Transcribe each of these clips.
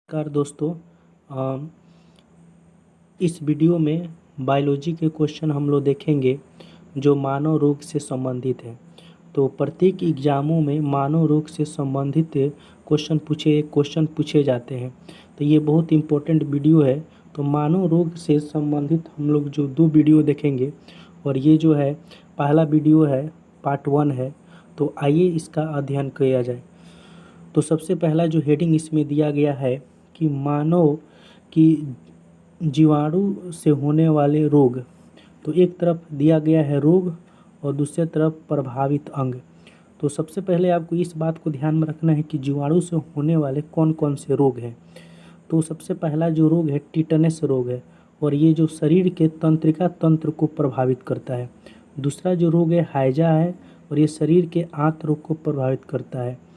नमस्कार दोस्तों। अ, इस वीडियो में बायोलॉजी के क्वेश्चन हम लोग देखेंगे जो मानव रोग से संबंधित है। तो प्रत्येक एग्जामों में मानव रोग से संबंधित क्वेश्चन पूछे जाते हैं। तो ये बहुत इम्पोर्टेंट वीडियो है। तो मानव रोग से संबंधित हम लोग जो दो वीडियो देखेंगे और ये जो है पहला वीडियो है, पार्ट 1 है। तो आइए इसका अध्ययन किया जाए। तो सबसे पहला जो हेडिंग इसमें दिया गया है कि मानव की जीवाणु से होने वाले रोग। तो एक तरफ दिया गया है रोग और दूसरी तरफ प्रभावित अंग। तो सबसे पहले आपको इस बात को ध्यान में रखना है कि जीवाणु से होने वाले कौन कौन से रोग हैं। तो सबसे पहला जो रोग है टिटनस रोग है और ये जो शरीर के तंत्रिका तंत्र को प्रभावित करता है। दूसरा जो रोग है हैजा है और ये शरीर के आंत रोग को प्रभावित करता है।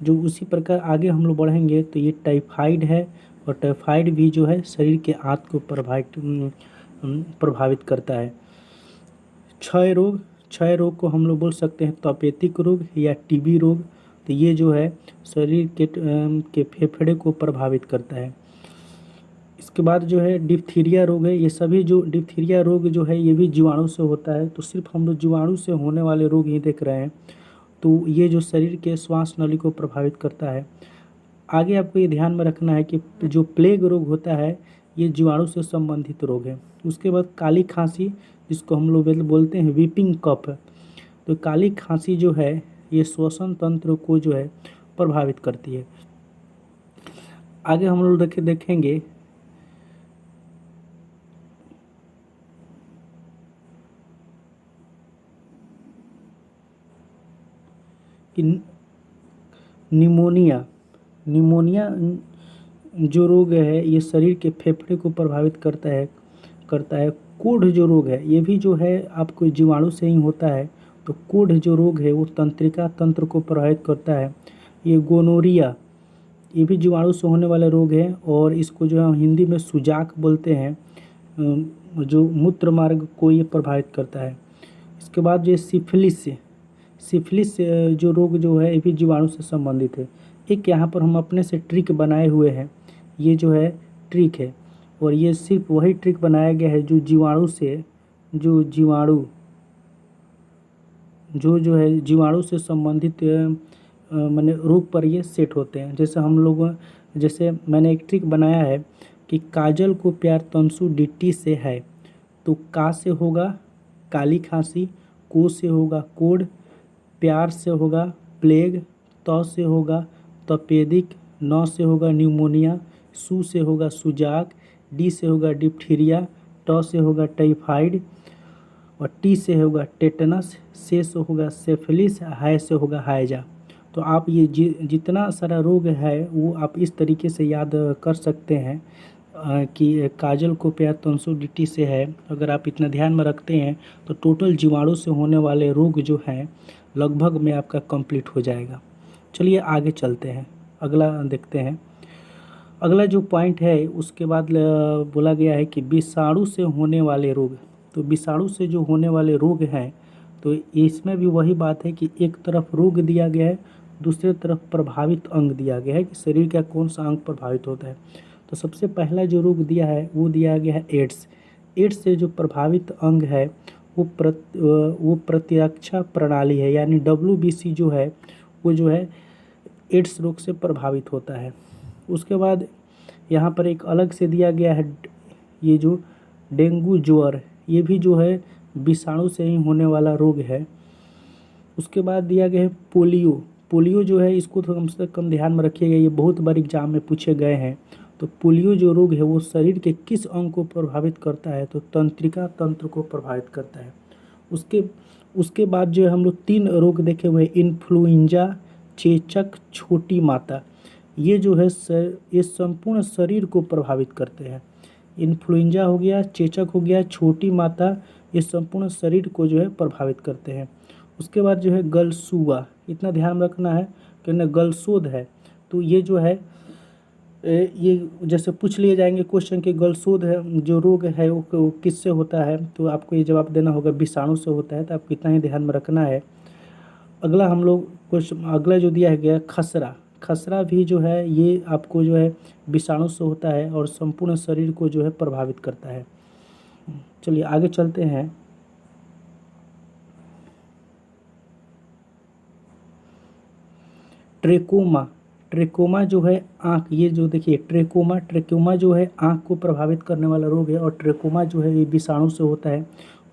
जो उसी प्रकार आगे हम लोग बढ़ेंगे तो ये टाइफाइड है और टाइफाइड भी जो है शरीर के आंत को प्रभावित करता है। क्षय रोग को हम लोग बोल सकते हैं तपेदिक रोग या टीबी रोग। तो ये जो है शरीर के फेफड़े को प्रभावित करता है। इसके बाद जो है डिप्थीरिया रोग है। ये सभी जो डिप्थीरिया रोग जो है ये भी जीवाणु से होता है। तो सिर्फ हम लोग जीवाणु से होने वाले रोग ही देख रहे हैं। तो ये जो शरीर के श्वास नली को प्रभावित करता है। आगे आपको ये ध्यान में रखना है कि जो प्लेग रोग होता है ये जीवाणु से संबंधित रोग है। उसके बाद काली खांसी, जिसको हम लोग बोलते हैं वीपिंग कफ। तो काली खांसी जो है ये श्वसन तंत्र को जो है प्रभावित करती है। आगे हम लोग देखेंगे कि निमोनिया जो रोग है ये शरीर के फेफड़े को प्रभावित करता है। कोढ़ जो रोग है ये भी जो है आपको जीवाणु से ही होता है। तो कोढ़ जो रोग है वो तंत्रिका तंत्र को प्रभावित करता है। ये गोनोरिया ये भी जीवाणु से होने वाले रोग है और इसको जो है हिंदी में सुजाक बोलते हैं। जो मूत्र मार्ग को ये प्रभावित करता है। इसके बाद जो सिफिलिस जो रोग जो है ये भी जीवाणु से संबंधित है। एक यहाँ पर हम अपने से ट्रिक बनाए हुए हैं। ये जो है ट्रिक है और ये सिर्फ वही ट्रिक बनाया गया है जो जीवाणु है जीवाणु से संबंधित माने रोग पर ये सेट होते हैं। जैसे मैंने एक ट्रिक बनाया है कि काजल को प्यार तंसु डिट्टी से है। तो का से होगा काली खांसी, को से होगा कोढ़, प्यार से होगा प्लेग, त से होगा तपेदिक, न से होगा न्यूमोनिया, सू से होगा सुजाक, डी से होगा डिप्थीरिया, ट से होगा टाइफाइड और टी से होगा टेटनस, से होगा सिफिलिस, हाय से होगा हैजा। तो आप ये जितना सारा रोग है वो आप इस तरीके से याद कर सकते हैं कि काजल को प्यार तंसुडिटी से है। अगर आप इतना ध्यान में रखते हैं तो टोटल जीवाणु से होने वाले रोग जो हैं लगभग में आपका कंप्लीट हो जाएगा। चलिए आगे चलते हैं, अगला देखते हैं। अगला जो पॉइंट है उसके बाद बोला गया है कि विषाणु से होने वाले रोग। तो विषाणु से जो होने वाले रोग हैं तो इसमें भी वही बात है कि एक तरफ रोग दिया गया है, दूसरी तरफ प्रभावित अंग दिया गया है कि शरीर का कौन सा अंग प्रभावित होता है। तो सबसे पहला जो रोग दिया है वो दिया गया है एड्स। एड्स से जो प्रभावित अंग है वो प्रतिरक्षा प्रणाली है, यानी WBC जो है वो जो है एड्स रोग से प्रभावित होता है। उसके बाद यहाँ पर एक अलग से दिया गया है ये जो डेंगू ज्वर, ये भी जो है विषाणु से ही होने वाला रोग है। उसके बाद दिया गया है पोलियो जो है इसको तो कम से कम ध्यान में रखिएगा, ये बहुत बार एग्जाम में पूछे गए हैं। तो पोलियो जो रोग है वो शरीर के किस अंग को प्रभावित करता है, तो तंत्रिका तंत्र को प्रभावित करता है। उसके बाद जो है हम लोग 3 रोग देखे हुए, इन्फ्लुएंजा, चेचक, छोटी माता। ये जो है ये संपूर्ण शरीर को प्रभावित करते हैं। इन्फ्लुएंजा हो गया, चेचक हो गया, छोटी माता, ये संपूर्ण शरीर को जो है प्रभावित करते हैं। उसके बाद जो है गलसूआ, इतना ध्यान रखना है कि न गलसोद है। तो ये जो है ये जैसे पूछ लिए जाएंगे क्वेश्चन के गलसोद है जो रोग है वो किससे होता है, तो आपको ये जवाब देना होगा विषाणु से होता है। तो आपको इतना ही ध्यान में रखना है। अगला जो दिया है गया खसरा भी जो है ये आपको जो है विषाणु से होता है और संपूर्ण शरीर को जो है प्रभावित करता है। चलिए आगे चलते हैं। ट्रेकोमा, ट्रेकोमा जो है आँख, ये जो देखिए ट्रेकोमा जो है आँख को प्रभावित करने वाला रोग है और ट्रेकोमा जो है ये विषाणु से होता है।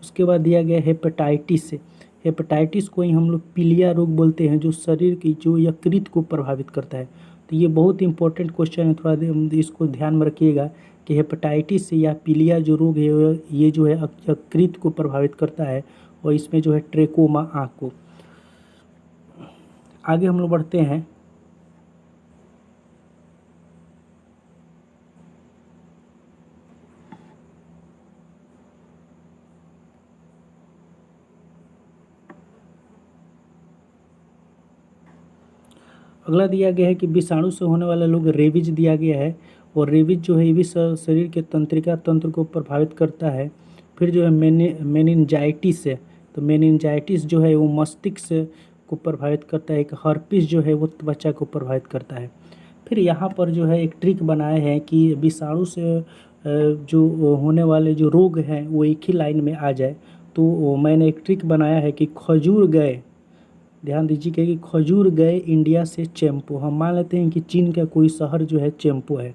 उसके बाद दिया गया हेपेटाइटिस से, हेपेटाइटिस को ही हम लोग पीलिया रोग बोलते हैं, जो शरीर की जो यकृत को प्रभावित करता है। तो ये बहुत इंपॉर्टेंट क्वेश्चन है, थोड़ा इसको ध्यान में रखिएगा कि हेपेटाइटिस से या पीलिया जो रोग है ये जो है यकृत को प्रभावित करता है और इसमें जो है ट्रेकोमा आँख को। आगे हम लोग बढ़ते हैं। अगला दिया गया है कि विषाणु से होने वाले लोग रेबीज दिया गया है और रेबीज जो है ये भी शरीर के तंत्रिका तंत्र को प्रभावित करता है। फिर जो है मेनिनजाइटिस है, तो मेनिनजाइटिस जो है वो मस्तिष्क को प्रभावित करता है। एक हर्पिस जो है वो त्वचा को प्रभावित करता है। फिर यहाँ पर जो है एक ट्रिक बनाए हैं कि विषाणु से जो होने वाले जो रोग हैं वो एक ही लाइन में आ जाए। तो मैंने एक ट्रिक बनाया है कि खजूर गए, ध्यान दीजिए कि खजूर गए इंडिया से चेम्पू। हम मान लेते हैं कि चीन का कोई शहर जो है चेम्पू है,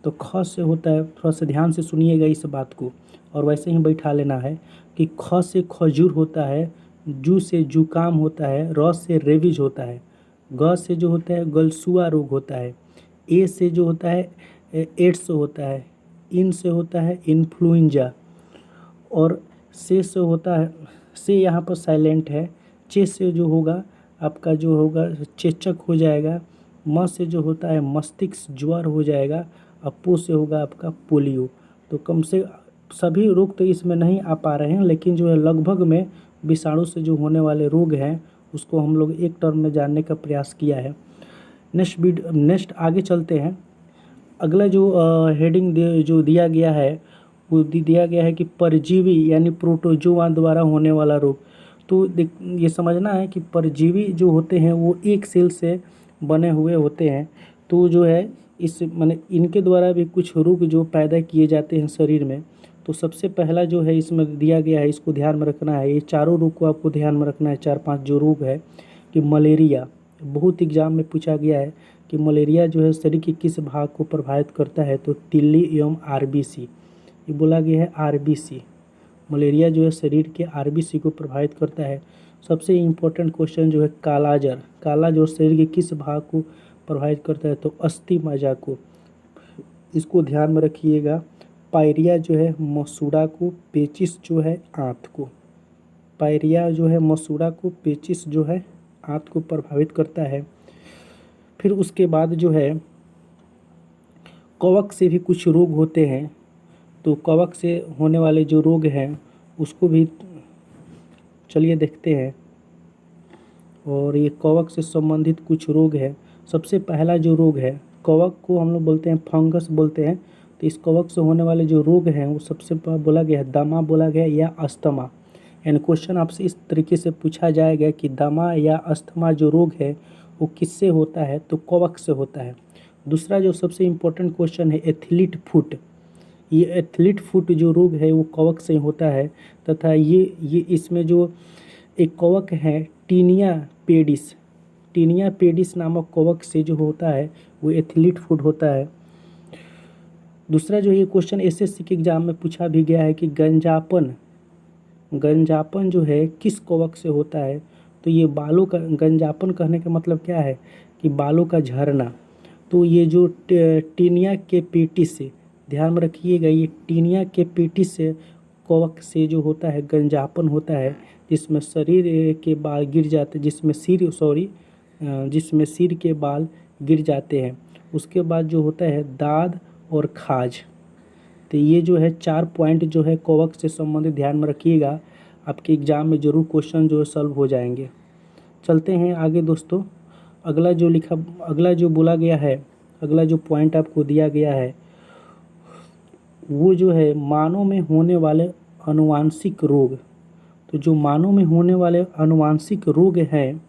तो ख से होता है, थोड़ा सा ध्यान से सुनिएगा इस बात को और वैसे ही बैठा लेना है कि ख से खजूर होता है, जू से जुकाम होता है, र से रेबीज होता है, ग से जो होता है गलसुआ रोग होता है, ए से जो होता है एड्स होता है, इन से होता है इन्फ्लुएंजा और से होता है, से यहाँ पर साइलेंट है, चे से जो होगा आपका जो होगा चेचक हो जाएगा, म से जो होता है मस्तिष्क ज्वर हो जाएगा और पो से होगा आपका पोलियो। तो कम से सभी रोग तो इसमें नहीं आ पा रहे हैं, लेकिन जो है लगभग में विषाणु से जो होने वाले रोग हैं उसको हम लोग एक टर्म में जानने का प्रयास किया है। नेक्स्ट आगे चलते हैं। अगला जो हेडिंग जो दिया गया है वो दिया गया है कि परजीवी यानी प्रोटोजोआ द्वारा होने वाला रोग। तो ये समझना है कि परजीवी जो होते हैं वो एक सेल से बने हुए होते हैं। तो जो है इस माने इनके द्वारा भी कुछ रोग जो पैदा किए जाते हैं शरीर में। तो सबसे पहला जो है इसमें दिया गया है, इसको ध्यान में रखना है, ये चारों रोग को आपको ध्यान में रखना है। 4-5 जो रोग है कि मलेरिया, बहुत एग्जाम में पूछा गया है कि मलेरिया जो है शरीर के किस भाग को प्रभावित करता है, तो तिल्ली एवं आरबीसी, ये बोला गया है आरबीसी। मलेरिया जो है शरीर के आरबीसी को प्रभावित करता है। सबसे इम्पोर्टेंट क्वेश्चन जो है कालाजार, कालाजार शरीर के किस भाग को प्रभावित करता है, तो अस्थि मज्जा को, इसको ध्यान में रखिएगा। पायरिया जो है मसूड़ा को, पेचिस जो है आंत को, पायरिया जो है मसूड़ा को, पेचिस जो है आंत को प्रभावित करता है। फिर उसके बाद जो है कवक से भी कुछ रोग होते हैं, तो कवक से होने वाले जो रोग हैं उसको भी चलिए देखते हैं। और ये कवक से संबंधित कुछ रोग है। सबसे पहला जो रोग है, कवक को हम लोग बोलते हैं फंगस बोलते हैं। तो इस कवक से होने वाले जो रोग हैं वो सबसे बोला गया है दमा बोला गया या अस्थमा। यानी क्वेश्चन आपसे इस तरीके से पूछा जाएगा कि दमा या अस्थमा जो रोग है वो किससे होता है, तो कवक से होता है। दूसरा जो सबसे इम्पोर्टेंट क्वेश्चन है एथलीट फुट, ये एथलीट फुट जो रोग है वो कवक से होता है तथा ये इसमें जो एक कवक है टीनिया पेडिस, टीनिया पेडिस नामक कवक से जो होता है वो एथलीट फुट होता है। दूसरा जो ये क्वेश्चन एसएससी के एग्जाम में पूछा भी गया है कि गंजापन, गंजापन जो है किस कवक से होता है, तो ये बालों का, गंजापन कहने का मतलब क्या है कि बालों का झरना। तो ये जो टीनिया के पेटिस से, ध्यान में रखिएगा, ये टीनिया के पेटिस से कवक से जो होता है गंजापन होता है, जिसमें शरीर के बाल गिर जाते, जिसमें सिर के बाल गिर जाते हैं। उसके बाद जो होता है दाद और खाज। तो ये जो है 4 पॉइंट जो है कवक से संबंधित ध्यान में रखिएगा, आपके एग्जाम में जरूर क्वेश्चन जो है सॉल्व हो जाएंगे। चलते हैं आगे दोस्तों। अगला जो बोला गया है, अगला जो पॉइंट आपको दिया गया है वो जो है मानव में होने वाले आनुवांशिक रोग। तो जो मानव में होने वाले आनुवांशिक रोग हैं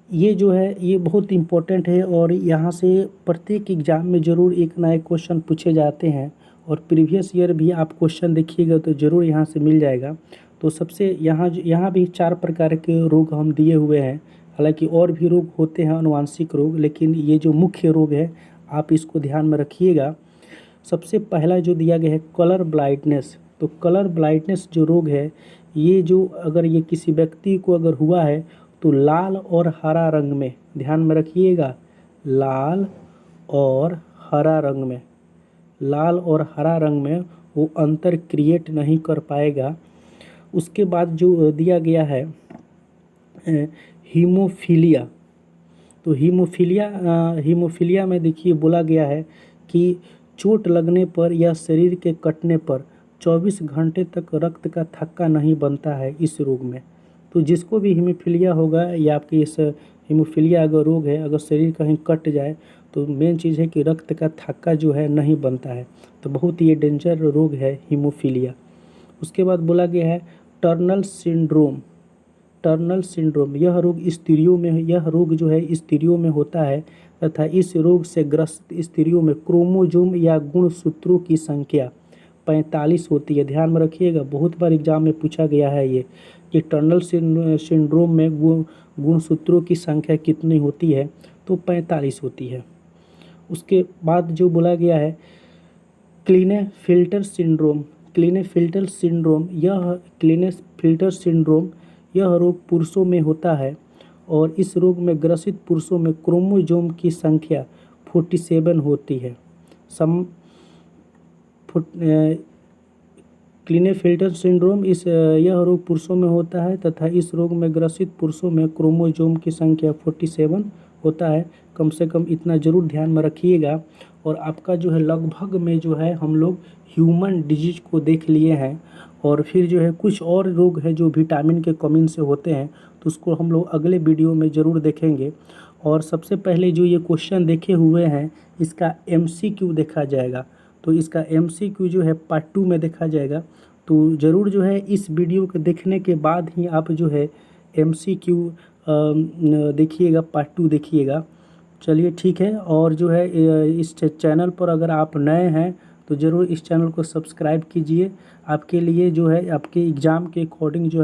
ये जो है ये बहुत इम्पोर्टेंट है और यहाँ से प्रत्येक एग्ज़ाम में ज़रूर एक ना एक क्वेश्चन पूछे जाते हैं और प्रीवियस ईयर भी आप क्वेश्चन देखिएगा तो ज़रूर यहाँ से मिल जाएगा। तो सबसे यहाँ भी 4 प्रकार के रोग हम दिए हुए हैं। हालांकि और भी रोग होते हैं आनुवांशिक रोग, लेकिन ये जो मुख्य रोग है आप इसको ध्यान में रखिएगा। सबसे पहला जो दिया गया है कलर ब्लाइंडनेस। तो कलर ब्लाइंडनेस जो रोग है ये जो अगर ये किसी व्यक्ति को अगर हुआ है तो लाल और हरा रंग में, ध्यान में रखिएगा, लाल और हरा रंग में, लाल और हरा रंग में वो अंतर क्रिएट नहीं कर पाएगा। उसके बाद जो दिया गया है हीमोफीलिया। तो हीमोफीलिया में देखिए बोला गया है कि चोट लगने पर या शरीर के कटने पर 24 घंटे तक रक्त का थक्का नहीं बनता है इस रोग में। तो जिसको भी हीमोफीलिया होगा या आपके इस हीमोफीलिया अगर रोग है, अगर शरीर कहीं कट जाए तो मेन चीज़ है कि रक्त का थक्का जो है नहीं बनता है। तो बहुत ये डेंजर रोग है हीमोफीलिया। उसके बाद बोला गया है टर्नल सिंड्रोम। टर्नल सिंड्रोम यह रोग जो है स्त्रियों में होता है तथा इस रोग से ग्रस्त स्त्रियों में क्रोमोसोम या गुणसूत्रों की संख्या 45 होती है। ध्यान में रखिएगा, बहुत बार एग्जाम में पूछा गया है ये कि टर्नल सिंड्रोम में गुणसूत्रों की संख्या कितनी होती है, तो 45 होती है। उसके बाद जो बोला गया है क्लीनेफेल्टर सिंड्रोम यह रोग पुरुषों में होता है और इस रोग में ग्रसित पुरुषों में क्रोमोसोम की संख्या 47 होती है। क्लीनेफेल्टर सिंड्रोम यह रोग पुरुषों में होता है तथा इस रोग में ग्रसित पुरुषों में क्रोमोसोम की संख्या 47 होता है। कम से कम इतना ज़रूर ध्यान में रखिएगा। और आपका जो है लगभग में जो है हम लोग ह्यूमन डिजीज को देख लिए हैं और फिर जो है कुछ और रोग है जो विटामिन के कमी से होते हैं, तो उसको हम लोग अगले वीडियो में ज़रूर देखेंगे। और सबसे पहले जो ये क्वेश्चन देखे हुए हैं इसका MCQ देखा जाएगा। तो इसका MCQ जो है पार्ट 2 में देखा जाएगा। तो ज़रूर जो है इस वीडियो को देखने के बाद ही आप जो है MCQ देखिएगा, पार्ट 2 देखिएगा। चलिए ठीक है। और जो है इस चैनल पर अगर आप नए हैं तो ज़रूर इस चैनल को सब्सक्राइब कीजिए। आपके लिए जो है आपके एग्ज़ाम के अकॉर्डिंग जो है